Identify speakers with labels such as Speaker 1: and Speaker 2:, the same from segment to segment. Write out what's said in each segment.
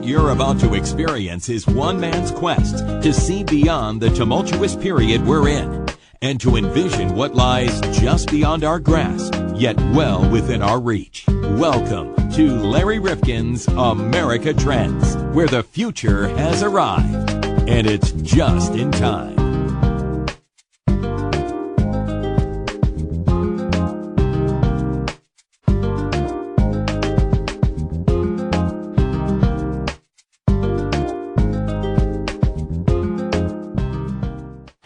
Speaker 1: What you're about to experience is one man's quest to see beyond the tumultuous period we're in and to envision what lies just beyond our grasp, yet well within our reach. Welcome to Larry Rifkin's America Trends, where the future has arrived, and it's just in time.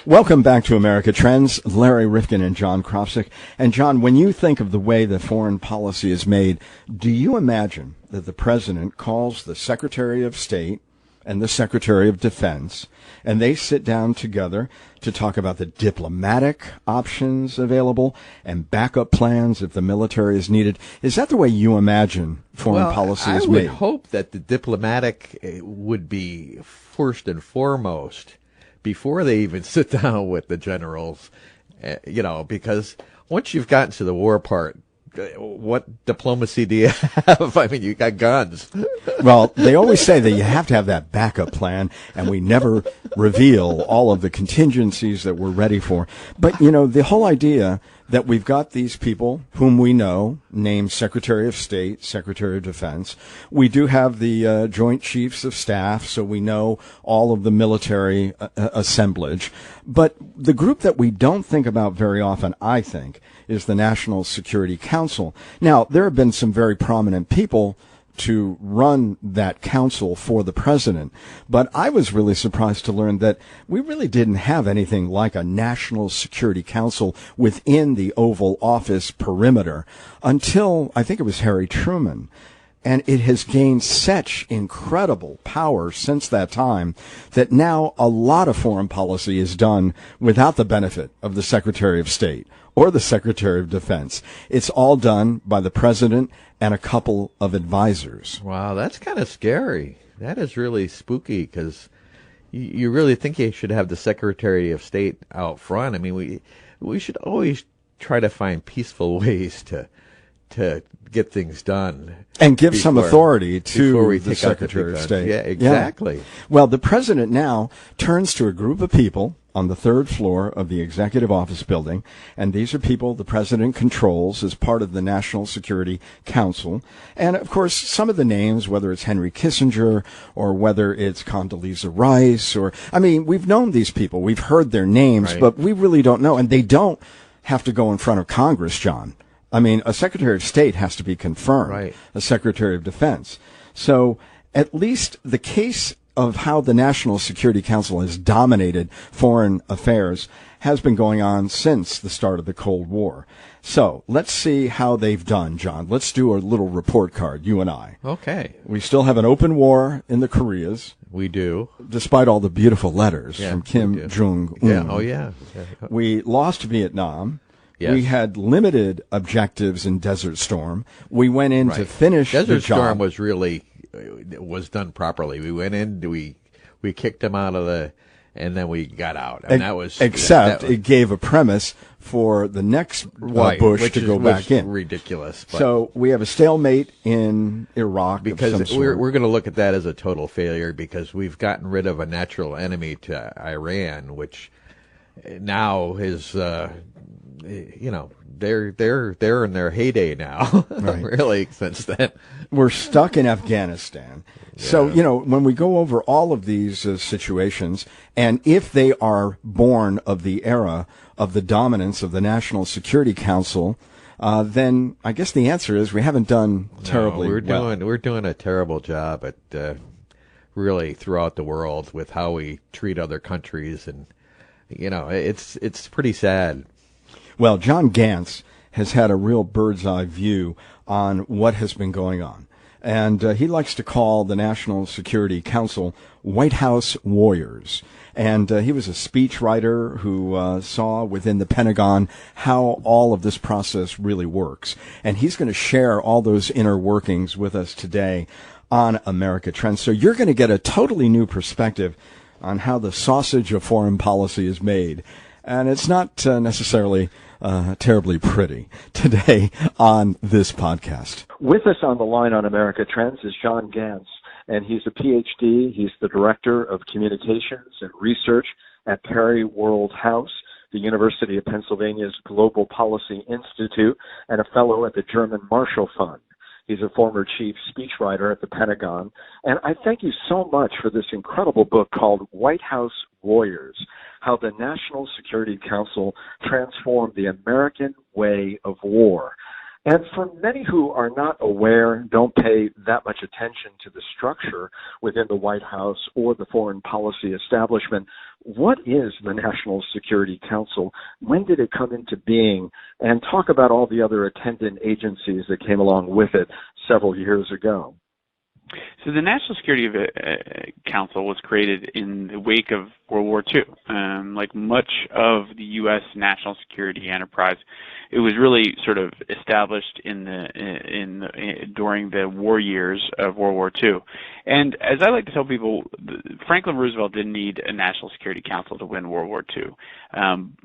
Speaker 2: Welcome back to America Trends. Larry Rifkin and John Kropsic. And John, when you think of the way the foreign policy is made, do you imagine that the president calls the Secretary of State and the Secretary of Defense, and they sit down together to talk about the diplomatic options available and backup plans if the military is needed? Is that the way you imagine foreign policy is made?
Speaker 3: I would hope that the diplomatic would be first and foremost before they even sit down with the generals, because once you've gotten to the war part, what diplomacy do you have? I mean, you got guns.
Speaker 2: Well, they always say that you have to have that backup plan, and we never reveal all of the contingencies that we're ready for. But, the whole idea that we've got these people whom we know, named Secretary of State, Secretary of Defense. We do have the Joint Chiefs of Staff, so we know all of the military assemblage. But the group that we don't think about very often, I think, is the National Security Council. Now, there have been some very prominent people to run that council for the president. But I was really surprised to learn that we really didn't have anything like a National Security Council within the Oval Office perimeter until, I think it was Harry Truman. And it has gained such incredible power since that time that now a lot of foreign policy is done without the benefit of the Secretary of State or the Secretary of Defense. It's all done by the president and a couple of advisors.
Speaker 3: Wow, that's kind of scary. That is really spooky because you really think you should have the Secretary of State out front. I mean, we should always try to find peaceful ways to get things done.
Speaker 2: And give some authority to the Secretary of State.
Speaker 3: Yeah, exactly.
Speaker 2: Yeah. Well, the president now turns to a group of people on the third floor of the Executive Office building, and these are people the president controls as part of the National Security Council. And, of course, some of the names, whether it's Henry Kissinger or whether it's Condoleezza Rice, we've known these people. We've heard their names,
Speaker 3: right,
Speaker 2: but we really don't know. And they don't have to go in front of Congress, John. I mean, a Secretary of State has to be confirmed,
Speaker 3: right,
Speaker 2: a Secretary of Defense. So at least the case of how the National Security Council has dominated foreign affairs has been going on since the start of the Cold War. So let's see how they've done, John. Let's do a little report card, you and I.
Speaker 3: Okay.
Speaker 2: We still have an open war in the Koreas.
Speaker 3: We do.
Speaker 2: Despite all the beautiful letters from Kim Jong-un.
Speaker 3: Yeah. Oh, yeah.
Speaker 2: We lost Vietnam.
Speaker 3: Yes.
Speaker 2: We had limited objectives in Desert Storm. We went in to finish the job.
Speaker 3: Desert Storm was done properly. We went in, we kicked them out of and then we got out. And that was
Speaker 2: it gave a premise for the next Bush to go back in.
Speaker 3: Ridiculous.
Speaker 2: So we have a stalemate in Iraq
Speaker 3: because we're going to look at that as a total failure because we've gotten rid of a natural enemy to Iran, which now is they're in their heyday now.
Speaker 2: Right.
Speaker 3: Really, since then.
Speaker 2: We're stuck in Afghanistan. Yeah. So, when we go over all of these situations, and if they are born of the era of the dominance of the National Security Council, then I guess the answer is we haven't done terribly well.
Speaker 3: We're doing a terrible job at really throughout the world with how we treat other countries, and it's pretty sad.
Speaker 2: Well, John Gans has had a real bird's eye view on what has been going on. And he likes to call the National Security Council White House warriors. And he was a speechwriter who saw within the Pentagon how all of this process really works. And he's going to share all those inner workings with us today on America Trends. So you're going to get a totally new perspective on how the sausage of foreign policy is made. And it's not necessarily terribly pretty today on this podcast.
Speaker 4: With us on the line on America Trends is John Gans. and he's a PhD. He's the Director of Communications and Research at Perry World House, the University of Pennsylvania's Global Policy Institute, and a fellow at the German Marshall Fund. He's a former chief speechwriter at the Pentagon. And I thank you so much for this incredible book called White House Warriors, How the National Security Council Transformed the American Way of War. And for many who are not aware, don't pay that much attention to the structure within the White House or the foreign policy establishment, what is the National Security Council? When did it come into being? And talk about all the other attendant agencies that came along with it several years ago.
Speaker 5: So the National Security Council was created in the wake of World War II. Like much of the U.S. national security enterprise, it was really sort of established during the war years of World War II. And as I like to tell people, Franklin Roosevelt didn't need a National Security Council to win World War II.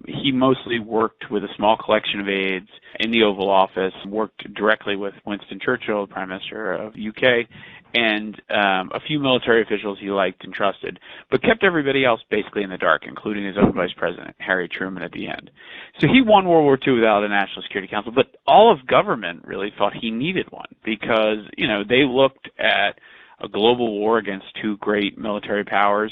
Speaker 5: He mostly worked with a small collection of aides in the Oval Office, worked directly with Winston Churchill, the Prime Minister of the UK, and a few military officials he liked and trusted, but kept everybody else basically in the dark, including his own Vice President, Harry Truman, at the end. So he won World War II without a National Security Council, but all of government really thought he needed one because, you know, they looked at a global war against two great military powers,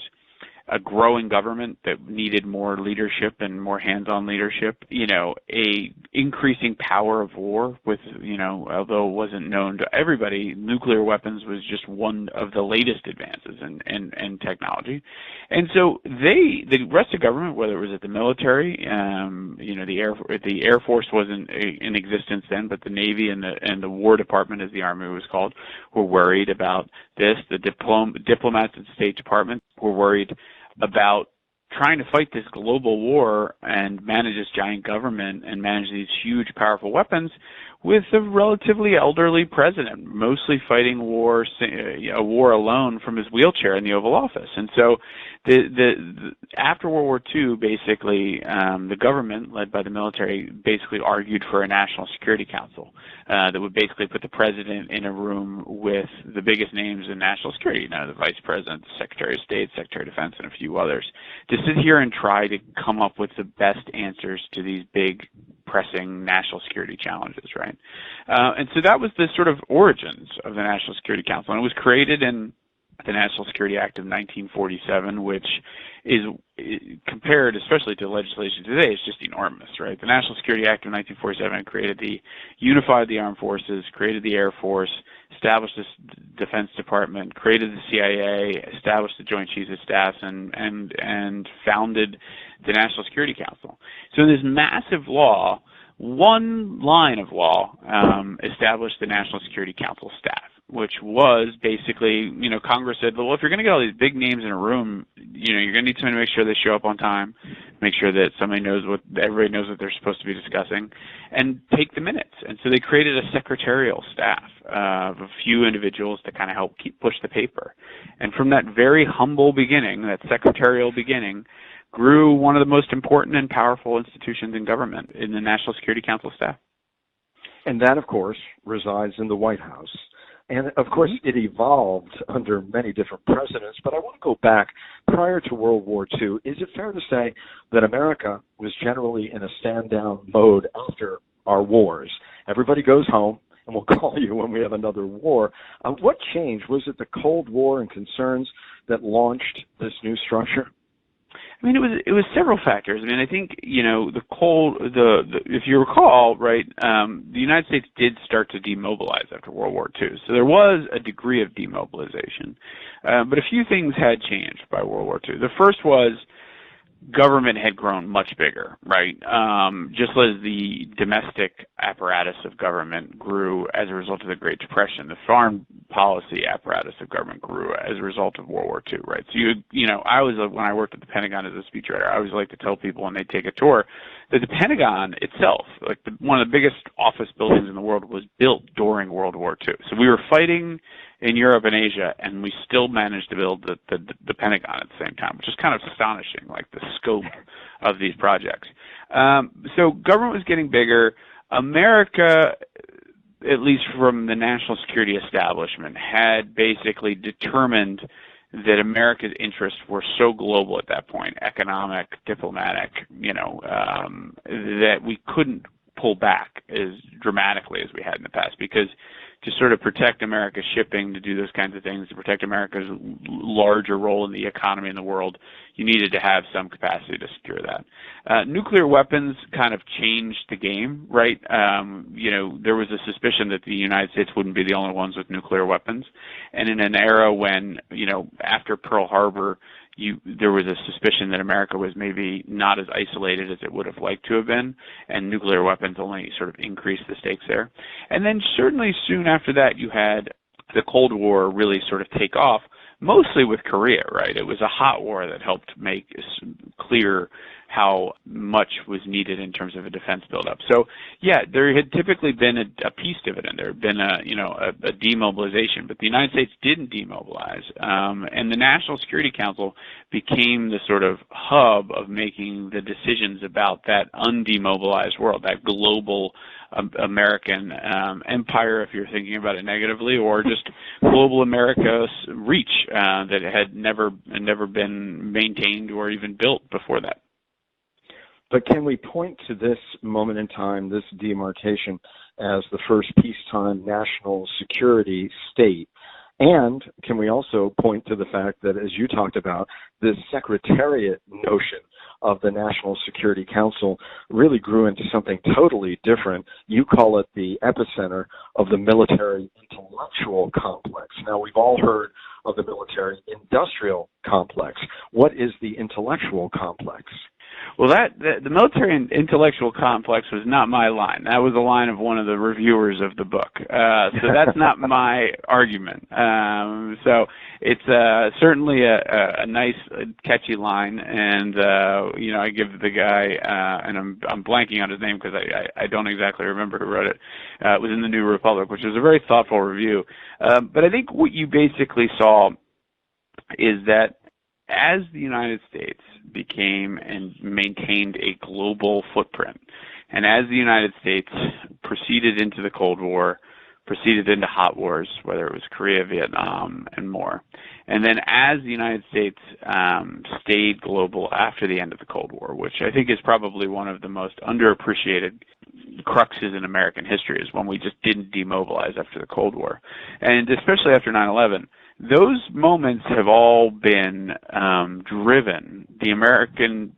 Speaker 5: a growing government that needed more leadership and more hands-on leadership, you know, a increasing power of war with, you know, although it wasn't known to everybody, nuclear weapons was just one of the latest advances in technology. And so the rest of government, whether it was at the military, you know, the Air Force wasn't in existence then, but the Navy and the War Department, as the Army was called, were worried about this. The diplomats at the State Department were worried about trying to fight this global war and manage this giant government and manage these huge, powerful weapons with a relatively elderly president, mostly fighting a war alone from his wheelchair in the Oval Office. And so after World War II, basically, the government, led by the military, basically argued for a National Security Council that would basically put the president in a room with the biggest names in national security, you know, the Vice President, Secretary of State, Secretary of Defense, and a few others, to sit here and try to come up with the best answers to these big, pressing national security challenges, right? And so that was the sort of origins of the National Security Council. And it was created in the National Security Act of 1947, which is compared, especially to legislation today, is just enormous, right? The National Security Act of 1947 unified the armed forces, created the Air Force, established this Defense Department, created the CIA, established the Joint Chiefs of Staff, and founded the National Security Council. So in this massive law, one line of law established the National Security Council staff, which was basically, you know, Congress said, well, if you're going to get all these big names in a room, you know, you're going to need somebody to make sure they show up on time, make sure that everybody knows what they're supposed to be discussing, and take the minutes. And so they created a secretarial staff of a few individuals to kind of help push the paper. And from that very humble beginning, that secretarial beginning, grew one of the most important and powerful institutions in government in the National Security Council staff.
Speaker 4: And that, of course, resides in the White House. And, of course, it evolved under many different presidents. But I want to go back prior to World War II. Is it fair to say that America was generally in a stand-down mode after our wars? Everybody goes home, and we'll call you when we have another war. What changed? Was it the Cold War and concerns that launched this new structure?
Speaker 5: I mean, it was several factors. I mean, I think, you know, if you recall, right, the United States did start to demobilize after World War II. So there was a degree of demobilization. But a few things had changed by World War II. The first was government had grown much bigger, right? Just as the domestic apparatus of government grew as a result of the Great Depression, the foreign policy apparatus of government grew as a result of World War II, right? So you know, when I worked at the Pentagon as a speechwriter, I always like to tell people when they take a tour that the Pentagon itself, like one of the biggest office buildings in the world, was built during World War II. So we were fighting in Europe and Asia, and we still managed to build the Pentagon at the same time, which is kind of astonishing, like the scope of these projects. So government was getting bigger. America at least from the national security establishment, had basically determined that America's interests were so global at that point, economic, diplomatic, that we couldn't pull back as dramatically as we had in the past, because to sort of protect America's shipping, to do those kinds of things, to protect America's larger role in the economy in the world, you needed to have some capacity to secure that. Nuclear weapons kind of changed the game, right? There was a suspicion that the United States wouldn't be the only ones with nuclear weapons. And in an era when, after Pearl Harbor, there was a suspicion that America was maybe not as isolated as it would have liked to have been, and nuclear weapons only sort of increased the stakes there. And then certainly soon after that, you had the Cold War really sort of take off, mostly with Korea, right? It was a hot war that helped make clear how much was needed in terms of a defense buildup. So, yeah, there had typically been a peace dividend. There had been a demobilization, but the United States didn't demobilize. And the National Security Council became the sort of hub of making the decisions about that undemobilized world, that global American empire, if you're thinking about it negatively, or just global America's reach that had never been maintained or even built before that.
Speaker 2: But can we point to this moment in time, this demarcation, as the first peacetime national security state? And can we also point to the fact that, as you talked about, this secretariat notion of the National Security Council really grew into something totally different? You call it the epicenter of the military intellectual complex. Now, we've all heard of the military industrial complex. What is the intellectual complex?
Speaker 5: Well, the military and intellectual complex was not my line. That was the line of one of the reviewers of the book. So that's not my argument. So it's certainly a nice, catchy line, and I give the guy, and I'm blanking on his name because I don't exactly remember who wrote it. It was in the New Republic, which was a very thoughtful review. But I think what you basically saw is that as the United States became and maintained a global footprint, and as the United States proceeded into the Cold War, proceeded into hot wars, whether it was Korea, Vietnam, and more, and then as the United States stayed global after the end of the Cold War, which I think is probably one of the most underappreciated cruxes in American history, is when we just didn't demobilize after the Cold War, and especially after 9/11. Those moments have all been driven. The American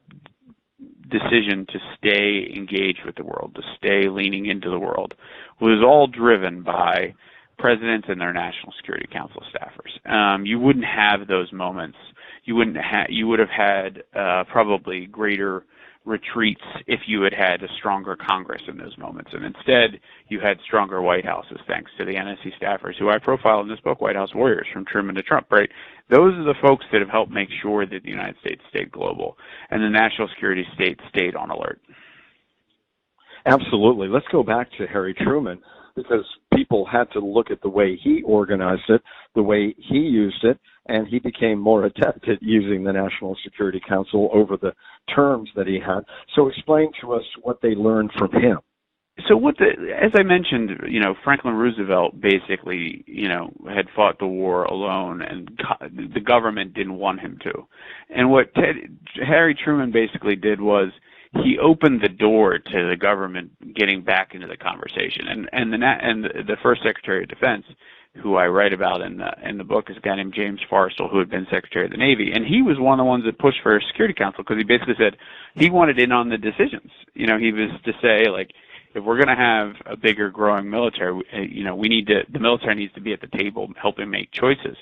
Speaker 5: decision to stay engaged with the world, to stay leaning into the world, was all driven by presidents and their National Security Council staffers. You wouldn't have those moments. You would have had probably greater retreats if you had a stronger Congress in those moments. And instead, you had stronger White Houses, thanks to the NSC staffers, who I profile in this book, White House Warriors, from Truman to Trump, right? Those are the folks that have helped make sure that the United States stayed global and the national security state stayed on alert.
Speaker 2: Absolutely. Let's go back to Harry Truman, because people had to look at the way he organized it, the way he used it, and he became more adept at using the National Security Council over the terms that he had. So explain to us what they learned from him.
Speaker 5: So as I mentioned, Franklin Roosevelt basically, had fought the war alone, and the government didn't want him to. And what Harry Truman basically did was he opened the door to the government getting back into the conversation. And the first Secretary of Defense, who I write about in the book, is a guy named James Forrestal, who had been Secretary of the Navy, and he was one of the ones that pushed for a Security Council, because he basically said he wanted in on the decisions. He was to say, like, if we're going to have a bigger, growing military, the military needs to be at the table helping make choices.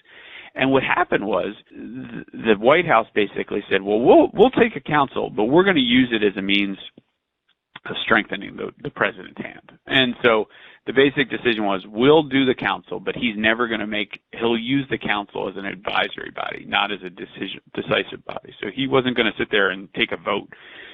Speaker 5: And what happened was the White House basically said, well, we'll take a council, but we're going to use it as a means of strengthening the president's hand. And so the basic decision was, we'll do the council, but he'll use the council as an advisory body, not as a decisive body. So he wasn't going to sit there and take a vote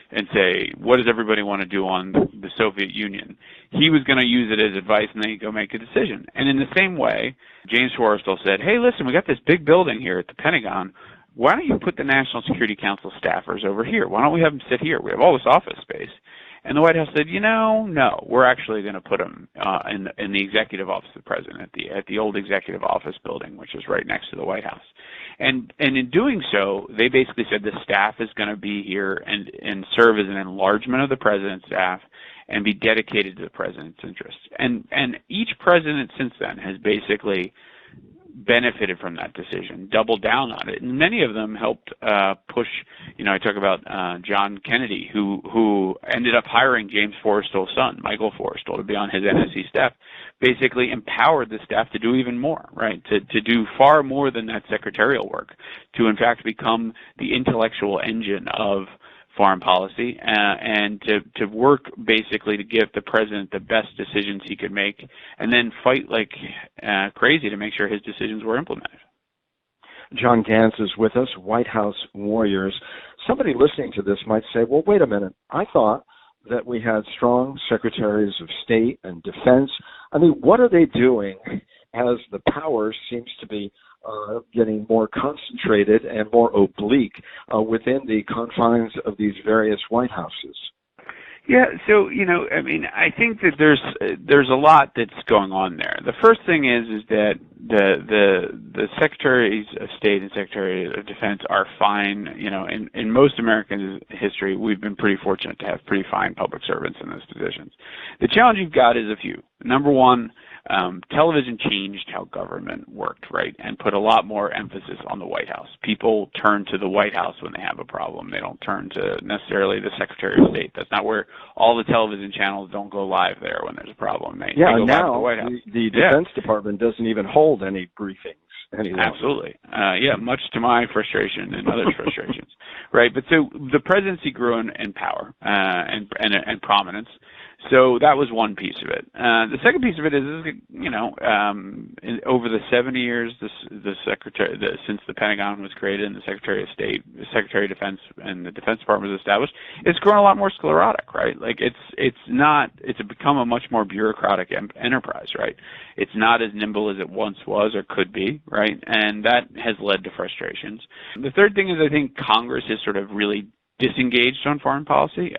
Speaker 5: and say, what does everybody want to do on the Soviet Union? He was going to use it as advice, and then he'd go make a decision. And in the same way, James Forrestal said, hey, listen, we got this big building here at the Pentagon. Why don't you put the National Security Council staffers over here? Why don't we have them sit here? We have all this office space. And the White House said, no, we're actually going to put him in the executive office of the president at the old executive office building, which is right next to the White House. And in doing so, they basically said the staff is going to be here and serve as an enlargement of the president's staff and be dedicated to the president's interests. And each president since then has basically benefited from that decision, doubled down on it, and many of them helped push. I talk about John Kennedy, who ended up hiring James Forrestal's son, Michael Forrestal, to be on his NSC staff. Basically, empowered the staff to do even more, right? To do far more than that secretarial work, to in fact become the intellectual engine of foreign policy, and to work basically to give the president the best decisions he could make, and then fight like crazy to make sure his decisions were implemented.
Speaker 4: John Gans is with us, White House warriors. Somebody listening to this might say, well, wait a minute. I thought that we had strong secretaries of state and defense. I mean, what are they doing as the power seems to be getting more concentrated and more oblique within the confines of these various White Houses?
Speaker 5: Yeah, so I think that there's a lot that's going on there. The first thing is that the secretaries of state and secretary of defense are fine. In most American history, we've been pretty fortunate to have pretty fine public servants in those positions. The challenge you've got is a few. Number one, television changed how government worked, right, and put a lot more emphasis on the White House. People turn to the White House when they have a problem. They don't turn to necessarily the Secretary of State. That's not where all the television channels don't go live there when there's a problem. They go back to the White House.
Speaker 2: The Defense Department doesn't even hold any briefings anymore.
Speaker 5: Absolutely. Much to my frustration and others' frustrations, right? But so the presidency grew in power and prominence. So that was one piece of it. The second piece of it is over the 70 years, since the Pentagon was created and the Secretary of State, the Secretary of Defense, and the Defense Department was established, it's grown a lot more sclerotic, right? Like it's become a much more bureaucratic enterprise, right? It's not as nimble as it once was or could be, right? And that has led to frustrations. The third thing is I think Congress is sort of really disengaged on foreign policy,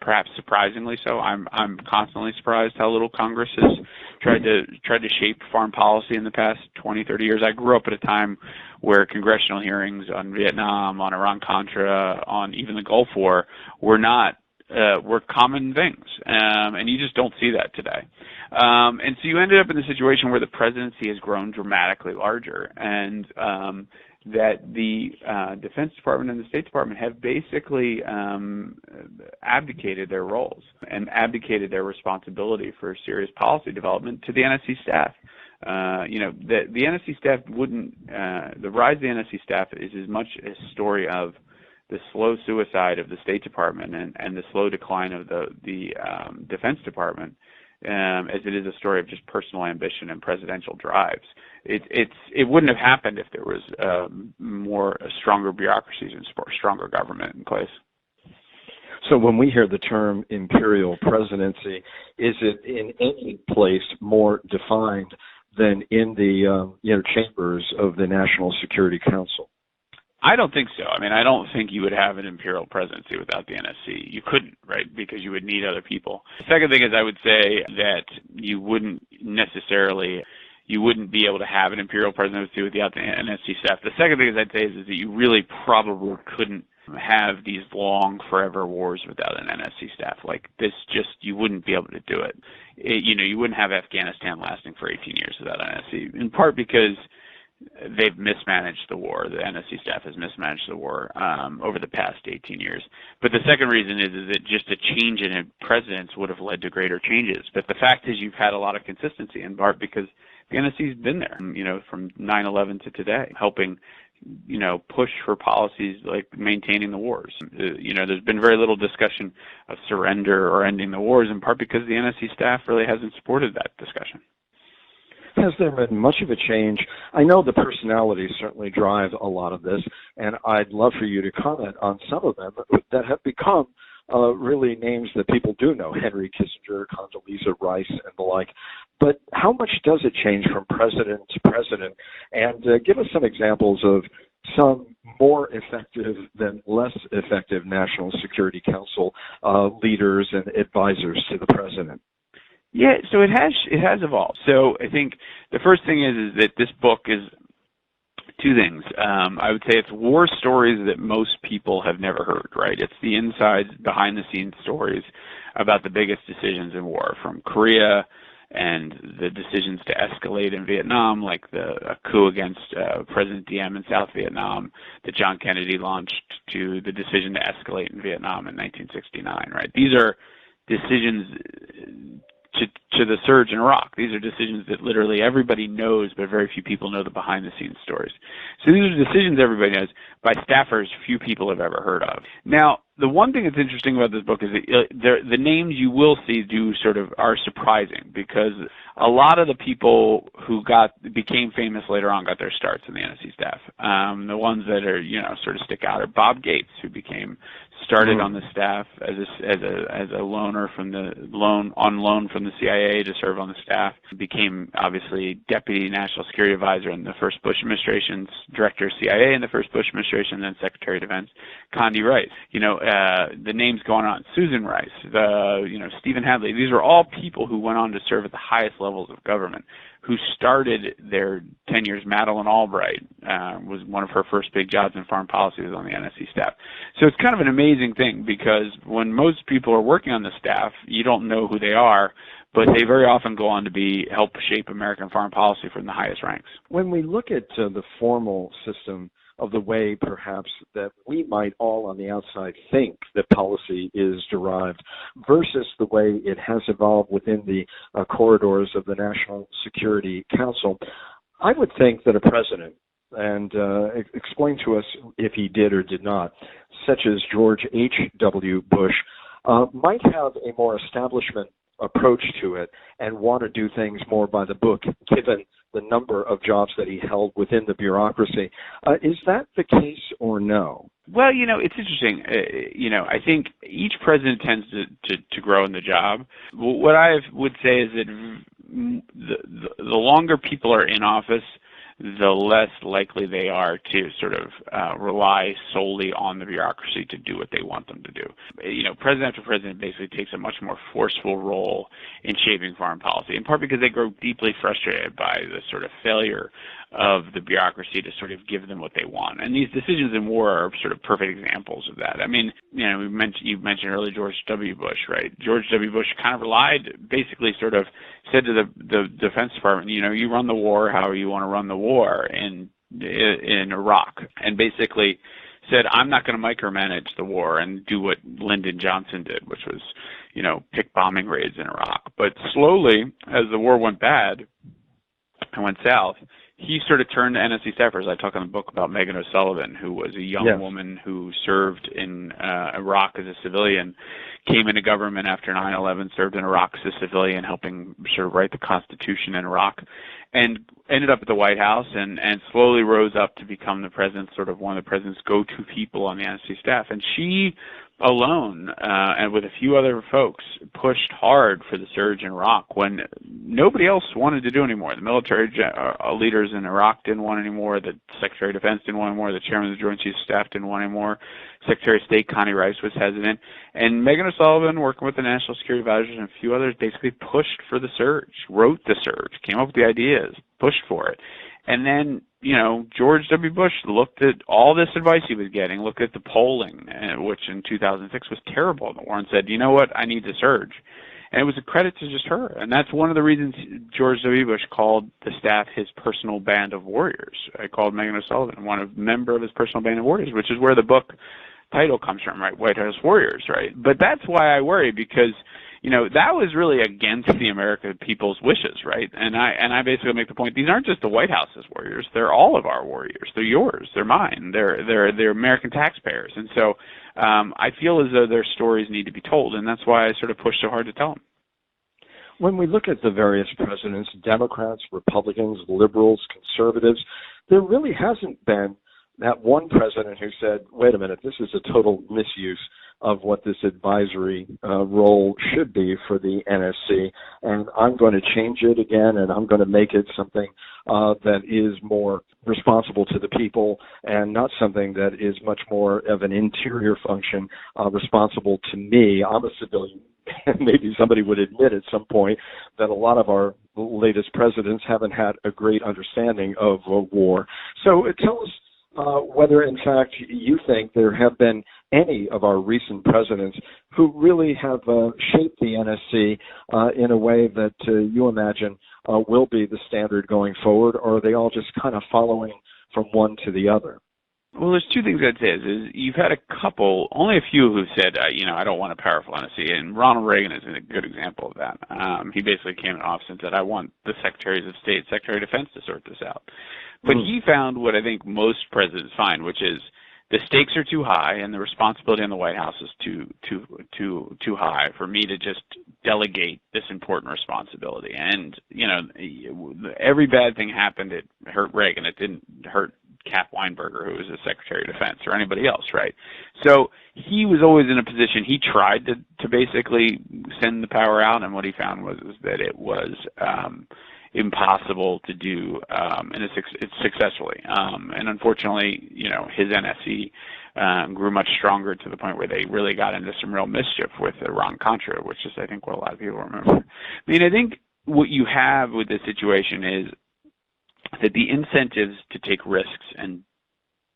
Speaker 5: perhaps surprisingly so. I'm constantly surprised how little Congress has tried to shape foreign policy in the past 20, 30 years. I grew up at a time where congressional hearings on Vietnam, on Iran-Contra, on even the Gulf War were common things, and you just don't see that today. And so you ended up in a situation where the presidency has grown dramatically larger, and that the Defense Department and the State Department have basically abdicated their roles and abdicated their responsibility for serious policy development to the NSC staff. The NSC staff the rise of the NSC staff is as much a story of the slow suicide of the State Department and the slow decline of the Defense Department as it is a story of just personal ambition and presidential drives. It wouldn't have happened if there was stronger bureaucracies and stronger government in place.
Speaker 4: So when we hear the term Imperial Presidency, is it in any place more defined than in the chambers of the National Security Council?
Speaker 5: I don't think so. I mean, I don't think you would have an imperial presidency without the NSC. You couldn't, right, because you would need other people. The second thing is I would say that you wouldn't be able to have an imperial presidency without the NSC staff. The second thing I'd say is that you really probably couldn't have these long, forever wars without an NSC staff. Like this, you wouldn't be able to do it. You wouldn't have Afghanistan lasting for 18 years without NSC, in part because they've mismanaged the war. The NSC staff has mismanaged the war over the past 18 years. But the second reason is that just a change in presidents would have led to greater changes. But the fact is you've had a lot of consistency, in part because the NSC's been there, from 9/11 to today, helping, push for policies like maintaining the wars. There's been very little discussion of surrender or ending the wars, in part because the NSC staff really hasn't supported that discussion.
Speaker 4: Has there been much of a change? I know the personalities certainly drive a lot of this, and I'd love for you to comment on some of them that have become really names that people do know, Henry Kissinger, Condoleezza Rice, and the like. But how much does it change from president to president? And give us some examples of some more effective than less effective National Security Council leaders and advisors to the president?
Speaker 5: Yeah, so it has evolved. So I think the first thing is that this book is two things. I would say it's war stories that most people have never heard, right? It's the inside, behind-the-scenes stories about the biggest decisions in war, from Korea and the decisions to escalate in Vietnam, like a coup against President Diem in South Vietnam that John Kennedy launched, to the decision to escalate in Vietnam in 1969, right? These are decisions to the surge in Iraq. These are decisions that literally everybody knows, but very few people know the behind-the-scenes stories. So these are decisions everybody knows by staffers few people have ever heard of. Now, the one thing that's interesting about this book is that the names you will see are surprising, because a lot of the people who became famous later on got their starts in the NSC staff. The ones that are sort of stick out are Bob Gates, who started on the staff as a loaner on loan from the CIA to serve on the staff. Became obviously Deputy National Security Advisor in the first Bush administration's Director of CIA in the first Bush administration, then Secretary of Defense. Condi Rice, the names going on, Susan Rice, Stephen Hadley. These are all people who went on to serve at the highest levels of government, who started their tenures. Madeleine Albright was one of her first big jobs in foreign policy, was on the NSC staff. So it's kind of an amazing thing, because when most people are working on the staff, you don't know who they are, but they very often go on to help shape American foreign policy from the highest ranks.
Speaker 4: When we look at the formal system of the way perhaps that we might all on the outside think that policy is derived versus the way it has evolved within the corridors of the National Security Council, I would think that a president, and explain to us if he did or did not, such as George H.W. Bush, might have a more establishment approach to it and want to do things more by the book, given the number of jobs that he held within the bureaucracy. Is that the case or no?
Speaker 5: Well, it's interesting. I think each president tends to grow in the job. What I would say is that the longer people are in office, the less likely they are to sort of rely solely on the bureaucracy to do what they want them to do. President after president basically takes a much more forceful role in shaping foreign policy, in part because they grow deeply frustrated by the sort of failure of the bureaucracy to sort of give them what they want. And these decisions in war are sort of perfect examples of that. I mean, you mentioned earlier George W. Bush, right? George W. Bush kind of basically sort of said to the Defense Department, you run the war however you want to run the war in Iraq, and basically said, I'm not going to micromanage the war and do what Lyndon Johnson did, which was, pick bombing raids in Iraq. But slowly, as the war went bad and went south, he sort of turned to NSC staffers. I talk in the book about Megan O'Sullivan, who was a young woman who served in Iraq as a civilian, came into government after 9/11, served in Iraq as a civilian, helping sort of write the Constitution in Iraq, and ended up at the White House and slowly rose up to become the president's sort of one of the president's go-to people on the NSC staff. And she alone, and with a few other folks, pushed hard for the surge in Iraq when nobody else wanted to do anymore. The military leaders in Iraq didn't want anymore. The Secretary of Defense didn't want anymore. The Chairman of the Joint Chiefs of Staff didn't want anymore. Secretary of State Condi Rice was hesitant. And Megan O'Sullivan, working with the National Security Advisors and a few others, basically pushed for the surge, wrote the surge, came up with the ideas, pushed for it. And then, George W. Bush looked at all this advice he was getting, looked at the polling, which in 2006 was terrible in the war, and said, you know what, I need to surge. And it was a credit to just her. And that's one of the reasons George W. Bush called the staff his personal band of warriors. I called Megan O'Sullivan one member of his personal band of warriors, which is where the book title comes from, right? White House Warriors, right? But that's why I worry, because that was really against the American people's wishes, right? And I basically make the point, these aren't just the White House's warriors, they're all of our warriors. They're yours, they're mine, they're American taxpayers. And so I feel as though their stories need to be told, and that's why I sort of push so hard to tell them.
Speaker 4: When we look at the various presidents, Democrats, Republicans, liberals, conservatives, there really hasn't been that one president who said, wait a minute, this is a total misuse of what this advisory role should be for the NSC, and I'm going to change it again, and I'm going to make it something that is more responsible to the people and not something that is much more of an interior function responsible to me. I'm a civilian. Maybe somebody would admit at some point that a lot of our latest presidents haven't had a great understanding of war. So tell us whether, in fact, you think there have been any of our recent presidents who really have shaped the NSC in a way that you imagine will be the standard going forward, or are they all just kind of following from one to the other?
Speaker 5: Well, there's two things I'd say. Is you've had a couple, only a few who've said, I don't want a powerful NSC, and Ronald Reagan is a good example of that. He basically came in office and said, I want the Secretaries of State, Secretary of Defense to sort this out. But he found what I think most presidents find, which is the stakes are too high and the responsibility on the White House is too high for me to just delegate this important responsibility. And, every bad thing happened. It hurt Reagan. It didn't hurt Cap Weinberger, who was the Secretary of Defense, or anybody else, right? So he was always in a position, he tried to basically send the power out, and what he found was that it was impossible to do and it's successfully. And unfortunately, his NSC grew much stronger to the point where they really got into some real mischief with Iran-Contra, which is, I think, what a lot of people remember. I think what you have with this situation is that the incentives to take risks and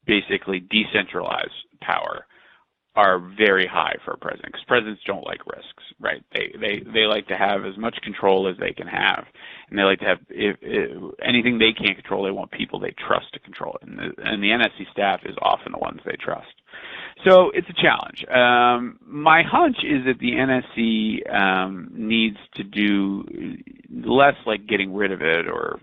Speaker 5: basically decentralize power are very high for a president, because presidents don't like risks, right? They like to have as much control as they can have, and they like to have anything they can't control. They want people they trust to control it, and the NSC staff is often the ones they trust. So it's a challenge. My hunch is that the NSC needs to do less like getting rid of it or,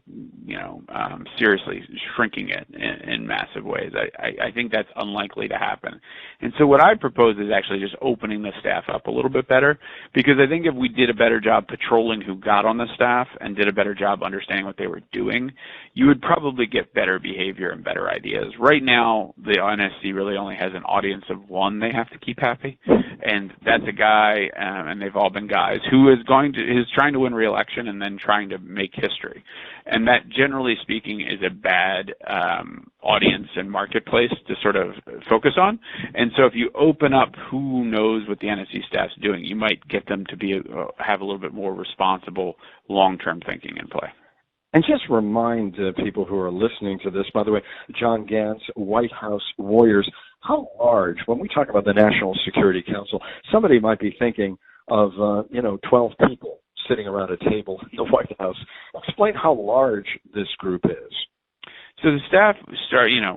Speaker 5: seriously shrinking it in massive ways. I think that's unlikely to happen. And so what I propose is actually just opening the staff up a little bit better, because I think if we did a better job patrolling who got on the staff and did a better job understanding what they were doing, you would probably get better behavior and better ideas. Right now, the NSC really only has an audience of one they have to keep happy, and that's a guy, and they've all been guys, who is trying to win re-election and then trying to make history. And that, generally speaking, is a bad audience and marketplace to sort of focus on. And so if you open up who knows what the NSC staff's doing, you might get them to have a little bit more responsible long-term thinking in play.
Speaker 4: And just remind people who are listening to this, by the way, John Gans, White House Warriors, how large, when we talk about the National Security Council, somebody might be thinking of, 12 people sitting around a table in the White House. Explain how large this group is.
Speaker 5: So the staff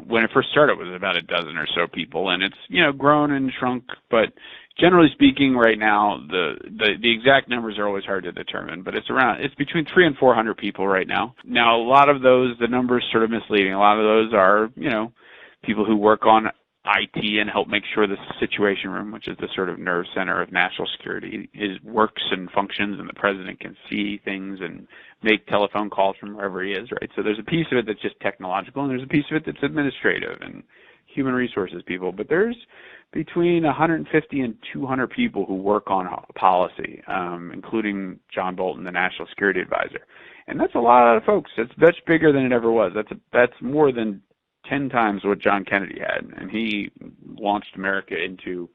Speaker 5: when it first started, it was about a dozen or so people, and it's, grown and shrunk, but generally speaking, right now, the exact numbers are always hard to determine, but it's between 300 and 400 people right now. Now, a lot of those, the numbers sort of misleading. A lot of those are, people who work on IT and help make sure the Situation Room, which is the sort of nerve center of national security, works and functions, and the president can see things and make telephone calls from wherever he is, right? So there's a piece of it that's just technological, and there's a piece of it that's administrative and human resources people. But there's between 150 and 200 people who work on policy, including John Bolton, the National Security Advisor. And that's a lot of folks. That's bigger than it ever was. That's more than 10 times what John Kennedy had, and he launched America into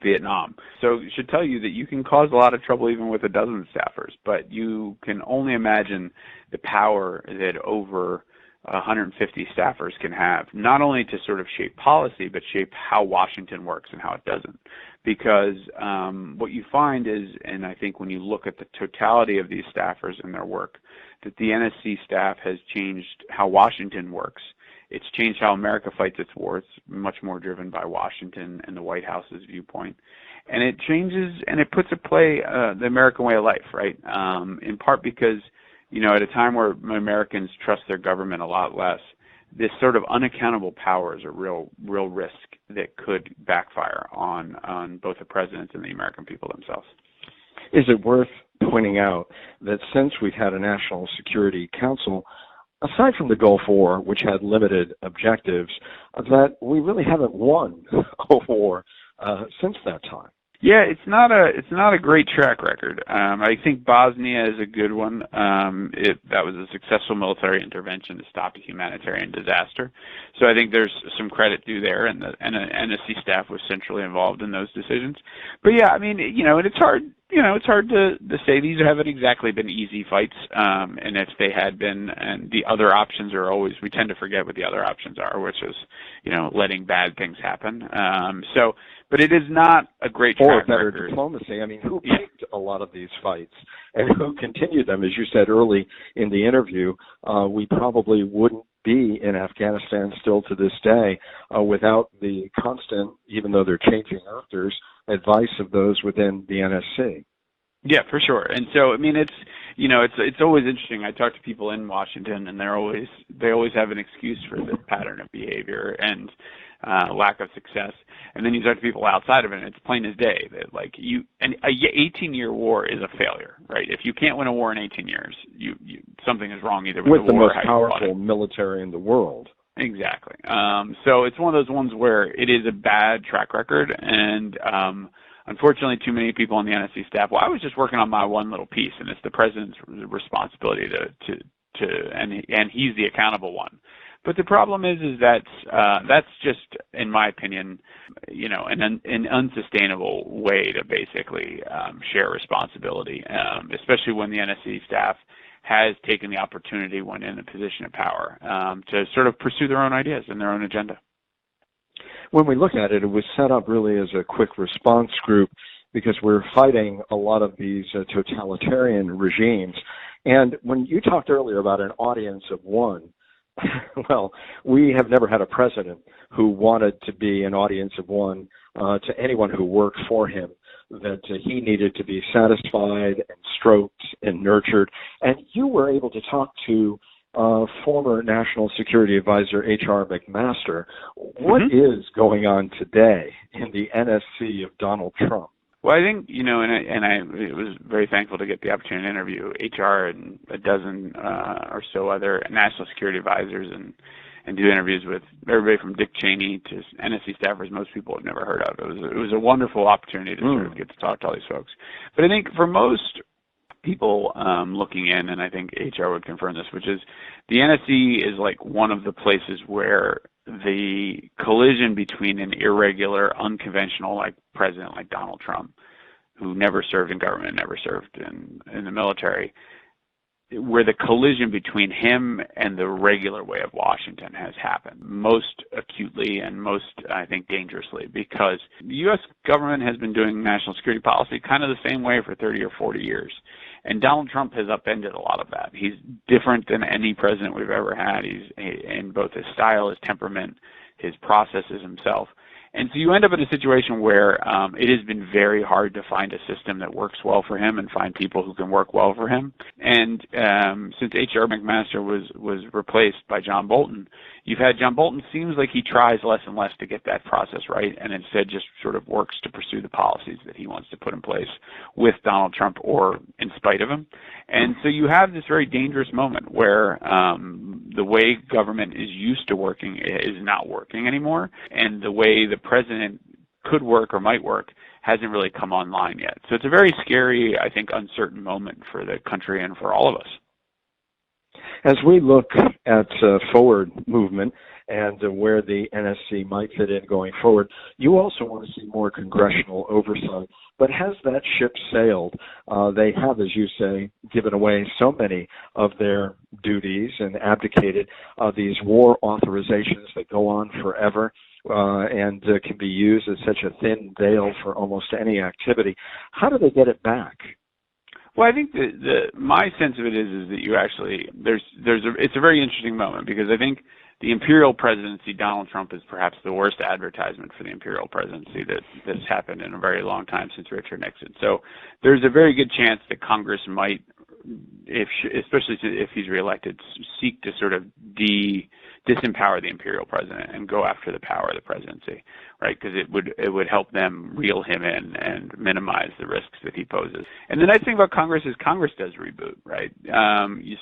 Speaker 5: Vietnam. So it should tell you that you can cause a lot of trouble even with a dozen staffers, but you can only imagine the power that over 150 staffers can have, not only to sort of shape policy, but shape how Washington works and how it doesn't. Because what you find is, and I think when you look at the totality of these staffers and their work, that the NSC staff has changed how Washington works. It's changed how America fights its wars, much more driven by Washington and the White House's viewpoint. And it changes and it puts at play the American way of life, right? In part because, at a time where Americans trust their government a lot less, this sort of unaccountable power is a real risk that could backfire on both the presidents and the American people themselves.
Speaker 4: Is it worth pointing out that since we've had a National Security Council, aside from the Gulf War, which had limited objectives, that we really haven't won a war since that time.
Speaker 5: Yeah, it's not a great track record. I think Bosnia is a good one. That was a successful military intervention to stop a humanitarian disaster. So I think there's some credit due there, and the NSC staff was centrally involved in those decisions. But yeah, I mean, and it's hard. It's hard to say. These haven't exactly been easy fights, and if they had been, and the other options are always, we tend to forget what the other options are, which is, letting bad things happen. But it is not a great track
Speaker 4: or better
Speaker 5: record.
Speaker 4: Diplomacy. I mean, who picked a lot of these fights and who continued them? As you said early in the interview, we probably wouldn't be in Afghanistan still to this day without the constant, even though they're changing actors, advice of those within the NSC.
Speaker 5: Yeah, for sure. And so, I mean, it's always interesting. I talk to people in Washington, and they always have an excuse for this pattern of behavior and lack of success. And then you talk to people outside of it, and it's plain as day that an 18-year war is a failure, right? If you can't win a war in 18 years, something is wrong either with
Speaker 4: the
Speaker 5: war
Speaker 4: most powerful military in the world.
Speaker 5: Exactly. So it's one of those ones where it is a bad track record, and unfortunately, too many people on the NSC staff. Well, I was just working on my one little piece, and it's the president's responsibility and he's the accountable one. But the problem is that that's just, in my opinion, an unsustainable way to basically share responsibility, especially when the NSC staff has taken the opportunity when in a position of power to sort of pursue their own ideas and their own agenda.
Speaker 4: When we look at it, it was set up really as a quick response group because we're fighting a lot of these totalitarian regimes. And when you talked earlier about an audience of one, well, we have never had a president who wanted to be an audience of one to anyone who worked for him, that he needed to be satisfied and stroked and nurtured. And you were able to talk to former National Security Advisor H.R. McMaster. What is going on today in the NSC of Donald Trump?
Speaker 5: Well, I think, I was very thankful to get the opportunity to interview HR and a dozen or so other national security advisors and do interviews with everybody from Dick Cheney to NSC staffers most people have never heard of. It was a wonderful opportunity to sort of get to talk to all these folks. But I think for most people looking in, and I think HR would confirm this, which is the NSC is like one of the places where the collision between an irregular, unconventional president like Donald Trump, who never served in government, never served in the military, where the collision between him and the regular way of Washington has happened most acutely and most, I think, dangerously, because the U.S. government has been doing national security policy kind of the same way for 30 or 40 years. And Donald Trump has upended a lot of that. He's different than any president we've ever had. He's in both his style, his temperament, his processes himself. And so you end up in a situation where it has been very hard to find a system that works well for him and find people who can work well for him. And since H.R. McMaster was replaced by John Bolton, you've had John Bolton seems like he tries less and less to get that process right, and instead just sort of works to pursue the policies that he wants to put in place with Donald Trump or in spite of him. And so you have this very dangerous moment where the way government is used to working is not working anymore, and the way the president could work or might work hasn't really come online yet. So it's a very scary, I think, uncertain moment for the country and for all of us.
Speaker 4: As we look at forward movement and where the NSC might fit in going forward, you also want to see more congressional oversight. But has that ship sailed? They have, as you say, given away so many of their duties and abdicated these war authorizations that go on forever and can be used as such a thin veil for almost any activity. How do they get it back?
Speaker 5: Well, I think my sense of it is that you actually it's a very interesting moment, because I think the Imperial Presidency, Donald Trump is perhaps the worst advertisement for the Imperial Presidency that's happened in a very long time since Richard Nixon. So there's a very good chance that Congress might, especially if he's reelected, seek to sort of disempower the Imperial President and go after the power of the presidency, right? Because it would help them reel him in and minimize the risks that he poses. And the nice thing about Congress is Congress does reboot, right?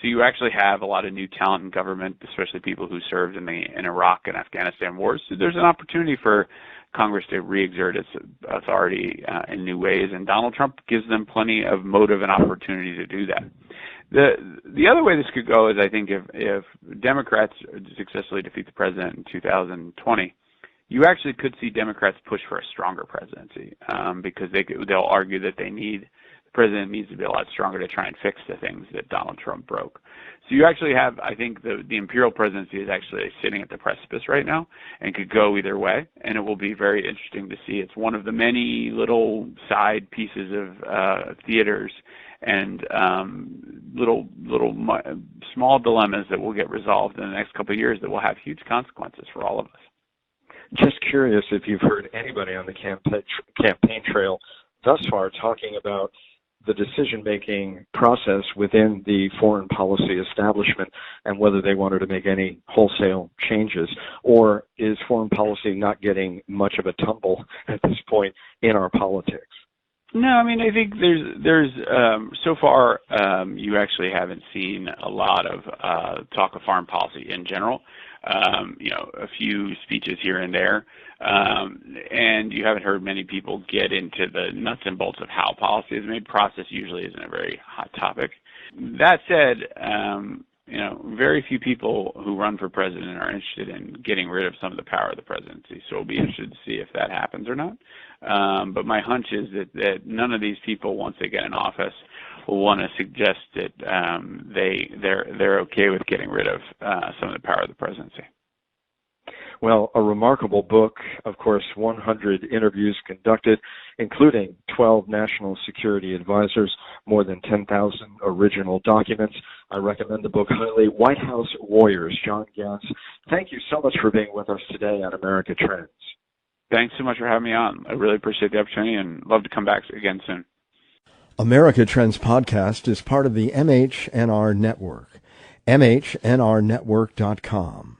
Speaker 5: You actually have a lot of new talent in government, especially people who served in Iraq and Afghanistan wars. So there's an opportunity for Congress to re-exert its authority in new ways, and Donald Trump gives them plenty of motive and opportunity to do that. The other way this could go is, I think, if Democrats successfully defeat the president in 2020, you actually could see Democrats push for a stronger presidency, because they'll argue that the president needs to be a lot stronger to try and fix the things that Donald Trump broke. So you actually have, I think, the Imperial Presidency is actually sitting at the precipice right now and could go either way, and it will be very interesting to see. It's one of the many little side pieces of theaters and small dilemmas that will get resolved in the next couple of years that will have huge consequences for all of us.
Speaker 4: Just curious if you've heard anybody on the campaign trail thus far talking about the decision-making process within the foreign policy establishment and whether they wanted to make any wholesale changes, or is foreign policy not getting much of a tumble at this point in our politics?
Speaker 5: No, I mean, I think there's so far you actually haven't seen a lot of talk of foreign policy in general. A few speeches here and there, and you haven't heard many people get into the nuts and bolts of how policy is made. Process usually isn't a very hot topic. That said, very few people who run for president are interested in getting rid of some of the power of the presidency. So we'll be interested to see if that happens or not. But my hunch is that none of these people, once they get in office, will want to suggest that they're okay with getting rid of some of the power of the presidency.
Speaker 4: Well, a remarkable book, of course, 100 interviews conducted, including 12 national security advisors, more than 10,000 original documents. I recommend the book highly. White House Warriors, John Gans. Thank you so much for being with us today on America Trends.
Speaker 5: Thanks so much for having me on. I really appreciate the opportunity and love to come back again soon.
Speaker 2: America Trends Podcast is part of the MHNR Network, mhnrnetwork.com.